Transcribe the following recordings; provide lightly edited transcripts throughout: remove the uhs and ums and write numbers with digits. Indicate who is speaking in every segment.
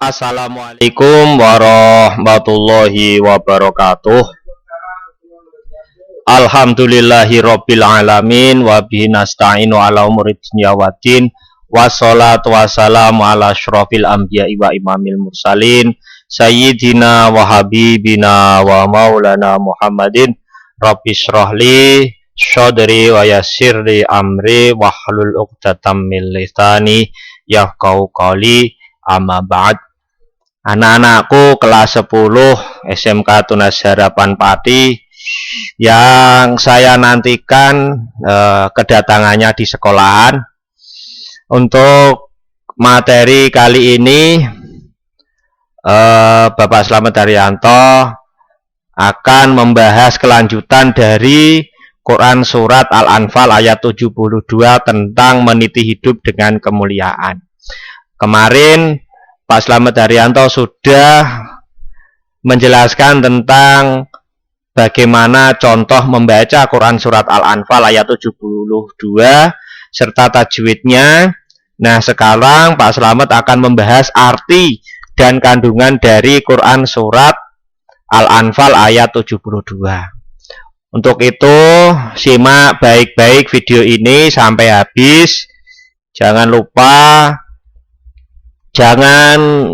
Speaker 1: Assalamualaikum warahmatullahi wabarakatuh. Alhamdulillahi rabbil alamin wa bihi nasta'inu ala umuri dunya waddin. Wassalatu wassalamu ala asyrofil anbiya'i wa imamil mursalin sayyidina wa habibina wa maulana Muhammadin. Rabbi shrahli syadri wa yassirli amri wahlul 'uqdatam min lisani yafqahu qawli. Amma ba'd. Anak-anakku kelas 10 SMK Tunas Harapan Pati yang saya nantikan kedatangannya di sekolahan. Untuk materi kali ini Bapak Slamet Haryanto akan membahas kelanjutan dari Quran Surat Al-Anfal ayat 72 tentang meniti hidup dengan kemuliaan. Kemarin Pak Slamet Haryanto sudah menjelaskan tentang bagaimana contoh membaca Quran Surat Al-Anfal ayat 72 serta tajwidnya. Nah, sekarang Pak Slamet akan membahas arti dan kandungan dari Quran Surat Al-Anfal ayat 72. Untuk itu, simak baik-baik video ini sampai habis. Jangan lupa, jangan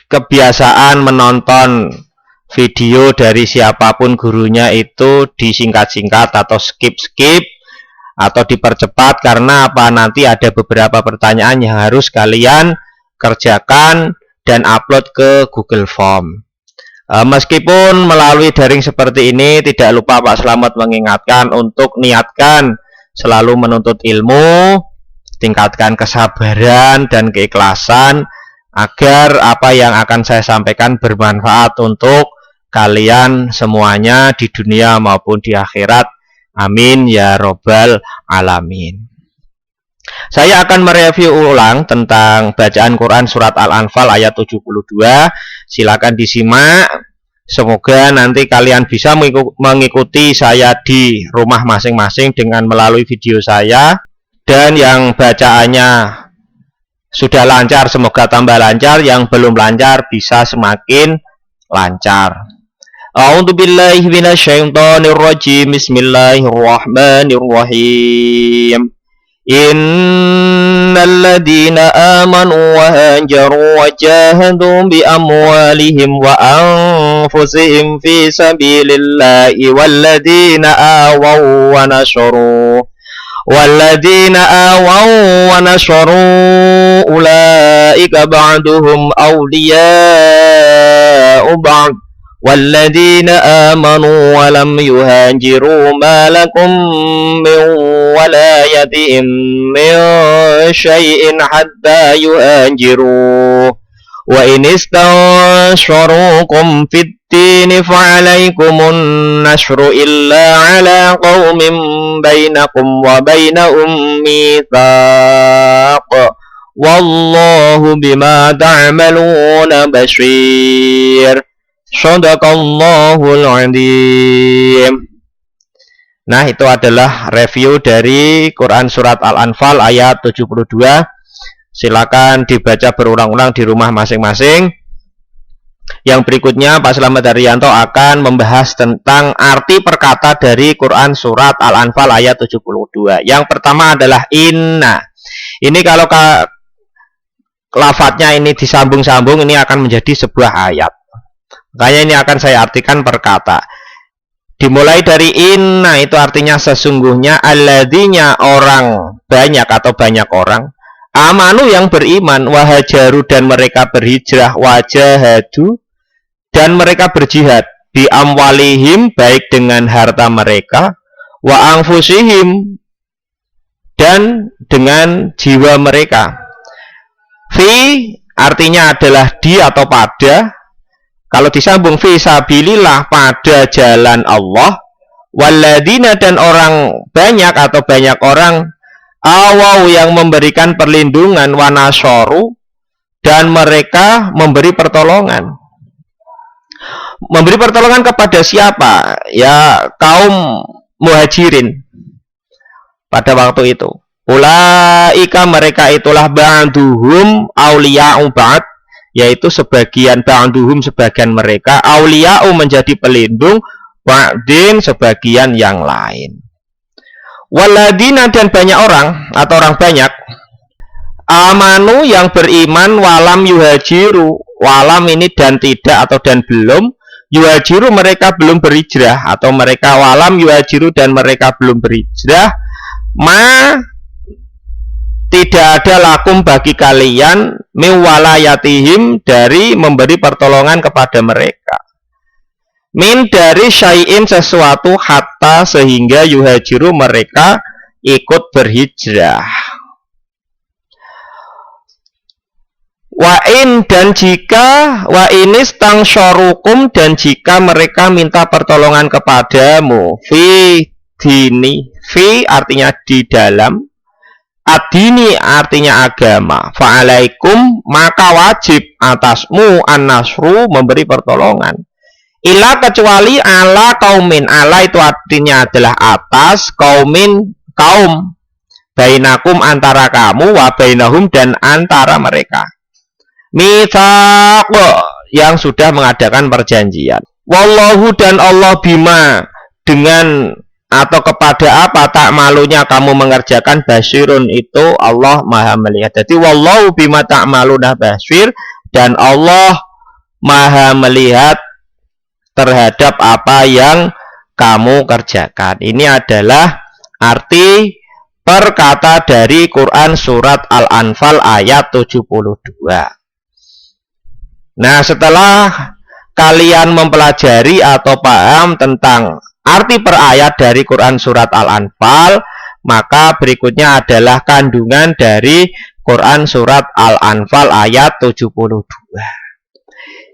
Speaker 1: kebiasaan menonton video dari siapapun gurunya itu disingkat-singkat atau skip-skip atau dipercepat, karena apa, nanti ada beberapa pertanyaan yang harus kalian kerjakan dan upload ke Google Form. Meskipun melalui daring seperti ini, tidak lupa Pak Slamet mengingatkan untuk niatkan selalu menuntut ilmu, tingkatkan kesabaran dan keikhlasan agar apa yang akan saya sampaikan bermanfaat untuk kalian semuanya di dunia maupun di akhirat. Amin ya robbal alamin. Saya akan mereview ulang tentang bacaan Quran Surat Al-Anfal ayat 72. Silakan disimak. Semoga nanti kalian bisa mengikuti saya di rumah masing-masing dengan melalui video saya. Dan yang bacaannya sudah lancar, semoga tambah lancar. Yang belum lancar bisa semakin lancar. A'udzubillahi minasyaitonirrajim. Bismillahirrahmanirrahim. Innal ladzina amanu wa hajaru wa jahadu bi amwalihim wa anfusihim fi sabilillahi walladzina awaw wa nasharu والذين آووا ونصروا أولئك بعضهم أولياء بعض والذين آمنوا ولم يهاجروا ما لكم من ولايتهم من شيء حتى يهاجروا وإن استنصروكم في الدين فعليكم النصر إلا على قوم بينكم وبينهم ميثاق والله بما تعملون بصير. Shadaqallahul Adzim. Nah, itu adalah review dari Quran Surat Al-Anfal ayat 72. Silakan dibaca berulang-ulang di rumah masing-masing. Yang berikutnya Pak Slamet Haryanto akan membahas tentang arti perkata dari Quran Surat Al-Anfal ayat 72. Yang pertama adalah inna. Ini kalau lafadznya ini disambung-sambung, ini akan menjadi sebuah ayat. Makanya ini akan saya artikan perkata. Dimulai dari inna, itu artinya sesungguhnya, alladzina orang banyak atau banyak orang, amanu yang beriman, wahajaru dan mereka berhijrah, wajahadu dan mereka berjihad, bi amwalihim baik dengan harta mereka, wa anfusihim dan dengan jiwa mereka. Fi artinya adalah di atau pada. Kalau disambung fi sabilillah, pada jalan Allah, walladzina dan orang banyak atau banyak orang, awaw yang memberikan perlindungan, wanasoru dan mereka memberi pertolongan. Memberi pertolongan kepada siapa? Ya, kaum muhajirin pada waktu itu. Ulaika mereka itulah ba'duhum awliya'u ba'd, yaitu sebagian ba'duhum sebagian mereka auliya'u menjadi pelindung ba'din sebagian yang lain. Waladina dan banyak orang atau orang banyak amanu yang beriman walam yuhajiru, walam ini dan tidak atau dan belum, yuhajiru mereka belum berhijrah, atau mereka walam yuhajiru dan mereka belum berhijrah, ma tidak ada lakum bagi kalian miwalayatihim dari memberi pertolongan kepada mereka, min dari syai'in sesuatu hatta sehingga yuhajiru mereka ikut berhijrah. Wa'in dan jika wa'inis tang syorukum dan jika mereka minta pertolongan kepadamu fi dini, fi artinya di dalam, adini artinya agama, fa'alaikum maka wajib atasmu an-nasru memberi pertolongan, ila kecuali ala kaumin, ala itu artinya adalah atas, kaumin kaum, bainakum antara kamu, wa bainahum dan antara mereka, mitsaq yang sudah mengadakan perjanjian. Wallahu dan Allah bima dengan atau kepada apa tak malunya kamu mengerjakan basirun itu Allah maha melihat. Jadi wallahu bima tak maluna basir, dan Allah maha melihat terhadap apa yang kamu kerjakan. Ini adalah arti perkata dari Quran surat Al-Anfal ayat 72. Nah, setelah kalian mempelajari atau paham tentang arti per ayat dari Quran surat Al-Anfal, maka berikutnya adalah kandungan dari Quran surat Al-Anfal ayat 72.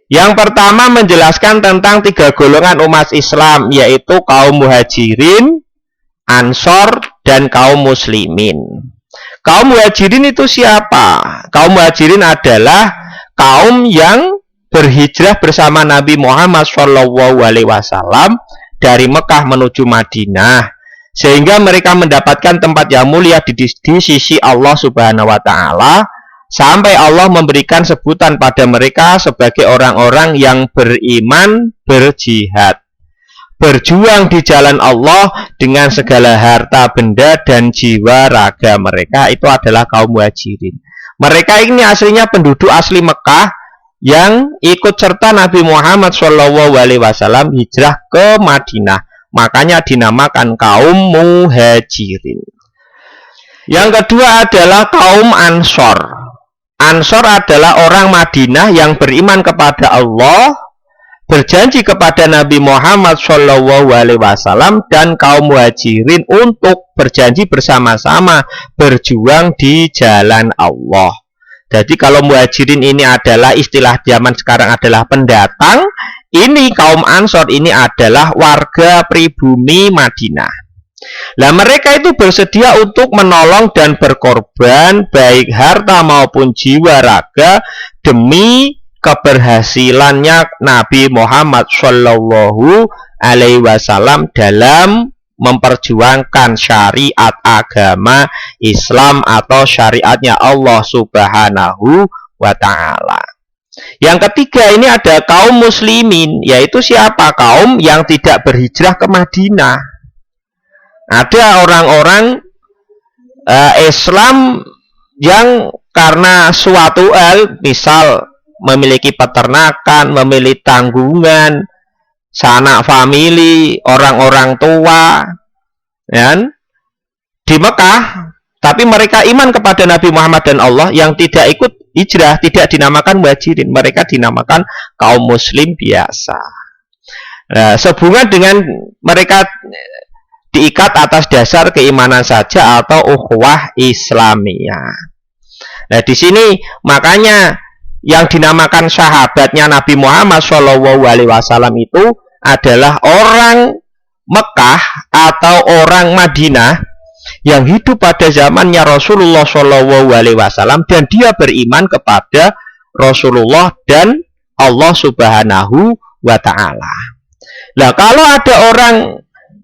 Speaker 1: Yang pertama menjelaskan tentang 3 golongan umat Islam, yaitu kaum muhajirin, ansor, dan kaum muslimin. Kaum muhajirin itu siapa? Kaum muhajirin adalah kaum yang berhijrah bersama Nabi Muhammad SAW dari Mekah menuju Madinah, sehingga mereka mendapatkan tempat yang mulia di sisi Allah Subhanahu wa Ta'ala, sampai Allah memberikan sebutan pada mereka sebagai orang-orang yang beriman, berjihad, berjuang di jalan Allah dengan segala harta benda dan jiwa raga mereka. Itu adalah kaum muhajirin. Mereka ini aslinya penduduk asli Mekah yang ikut serta Nabi Muhammad SAW hijrah ke Madinah. Makanya dinamakan kaum muhajirin. Yang kedua adalah kaum ansor. Ansor adalah orang Madinah yang beriman kepada Allah, berjanji kepada Nabi Muhammad SAW dan kaum muhajirin untuk berjanji bersama-sama berjuang di jalan Allah. Jadi kalau muhajirin ini adalah istilah zaman sekarang adalah pendatang, ini kaum ansor ini adalah warga pribumi Madinah. Nah, mereka itu bersedia untuk menolong dan berkorban baik harta maupun jiwa raga demi keberhasilannya Nabi Muhammad Shallallahu Alaihi Wasallam dalam memperjuangkan syariat agama Islam atau syariatnya Allah Subhanahu wa Ta'ala. Yang ketiga ini ada kaum muslimin, yaitu siapa? Kaum yang tidak berhijrah ke Madinah. Ada orang-orang Islam yang karena suatu hal, misal memiliki peternakan, memiliki tanggungan, sanak famili, orang-orang tua, kan, di Mekah, tapi mereka iman kepada Nabi Muhammad dan Allah, yang tidak ikut hijrah tidak dinamakan muhajirin, mereka dinamakan kaum muslim biasa. Nah, sehubungan dengan mereka diikat atas dasar keimanan saja atau ukhuwah Islamiyah. Nah, di sini makanya yang dinamakan sahabatnya Nabi Muhammad SAW itu adalah orang Mekah atau orang Madinah yang hidup pada zamannya Rasulullah SAW dan dia beriman kepada Rasulullah dan Allah Subhanahu wa Ta'ala. Nah, kalau ada orang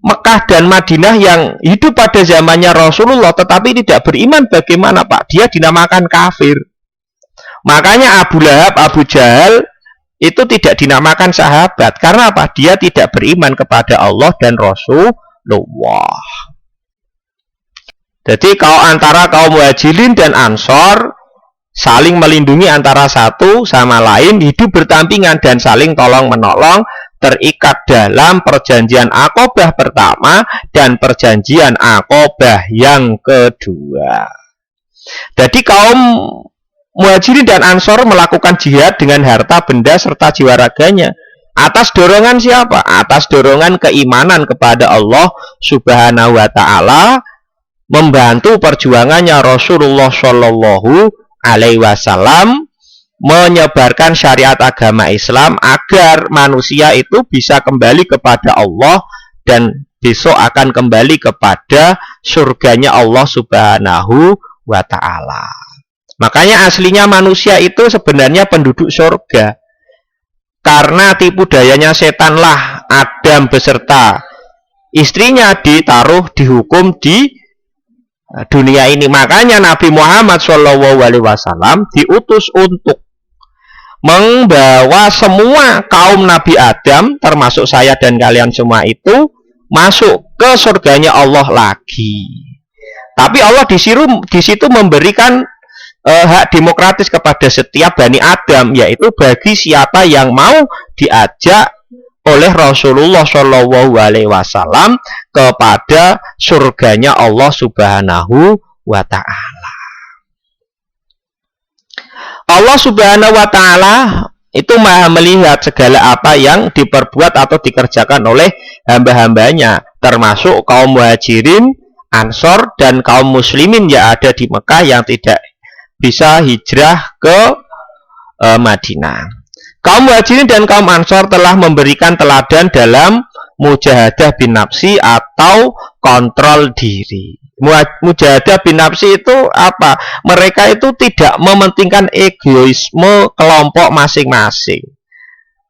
Speaker 1: Mekah dan Madinah yang hidup pada zamannya Rasulullah tetapi tidak beriman, bagaimana Pak? Dia dinamakan kafir. Makanya Abu Lahab, Abu Jahal itu tidak dinamakan sahabat. Karena apa? Dia tidak beriman kepada Allah dan Rasulullah. Jadi antara kaum Muhajirin dan Ansor saling melindungi antara satu sama lain, hidup berdampingan dan saling tolong menolong, terikat dalam perjanjian Aqobah pertama dan perjanjian Aqobah yang kedua. Jadi kaum Muhajirin dan Ansor melakukan jihad dengan harta benda serta jiwa raganya. Atas dorongan siapa? Atas dorongan keimanan kepada Allah Subhanahu wa taala, membantu perjuangannya Rasulullah Shallallahu Alaihi Wasallam menyebarkan syariat agama Islam agar manusia itu bisa kembali kepada Allah dan besok akan kembali kepada surganya Allah Subhanahu wa taala. Makanya aslinya manusia itu sebenarnya penduduk surga. Karena tipu dayanya setanlah Adam beserta istrinya dihukum di dunia ini. Makanya Nabi Muhammad SAW diutus untuk membawa semua kaum Nabi Adam, termasuk saya dan kalian semua itu, masuk ke surganya Allah lagi. Tapi Allah di situ memberikan hak demokratis kepada setiap Bani Adam, yaitu bagi siapa yang mau diajak oleh Rasulullah Shallallahu Alaihi Wasallam kepada surganya Allah Subhanahu wa taala. Allah Subhanahu wa taala itu Maha melihat segala apa yang diperbuat atau dikerjakan oleh hamba-hambanya, termasuk kaum Muhajirin, Ansor dan kaum muslimin yang ada di Mekah yang tidak bisa hijrah ke Madinah. Kaum Muhajirin dan kaum Ansor telah memberikan teladan dalam mujahadah bin nafsi atau kontrol diri. Mujahadah bin nafsi itu apa? Mereka itu tidak mementingkan egoisme kelompok masing-masing.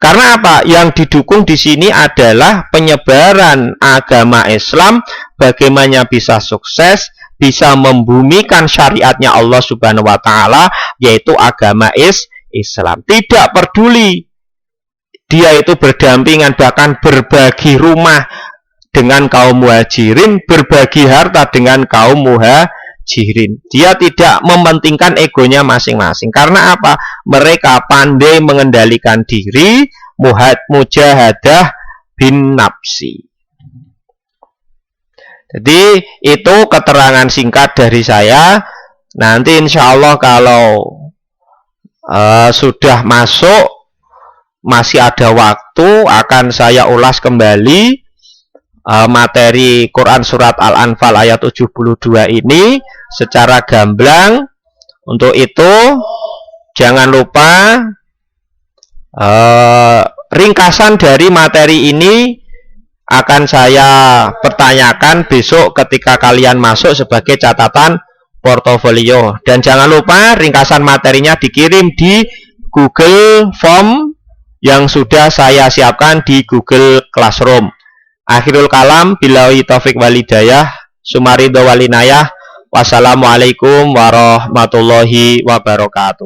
Speaker 1: Karena apa? Yang didukung di sini adalah penyebaran agama Islam, bagaimana bisa sukses, bisa membumikan syariatnya Allah Subhanahu wa taala, yaitu agama Islam. Tidak peduli dia itu berdampingan, bahkan berbagi rumah dengan kaum Muhajirin, berbagi harta dengan kaum Muhajirin. Dia tidak mementingkan egonya masing-masing. Karena apa? Mereka pandai mengendalikan diri, mujahadah bin nafsi. Jadi itu keterangan singkat dari saya. Nanti insya Allah kalau sudah masuk, masih ada waktu, akan saya ulas kembali materi Quran Surat Al-Anfal ayat 72 ini secara gamblang. Untuk itu jangan lupa ringkasan dari materi ini akan saya pertanyakan besok ketika kalian masuk sebagai catatan portofolio. Dan jangan lupa ringkasan materinya dikirim di Google Form yang sudah saya siapkan di Google Classroom. Akhirul kalam, billahi taufik walhidayah, sumaridho walinayah. Wassalamualaikum warahmatullahi wabarakatuh.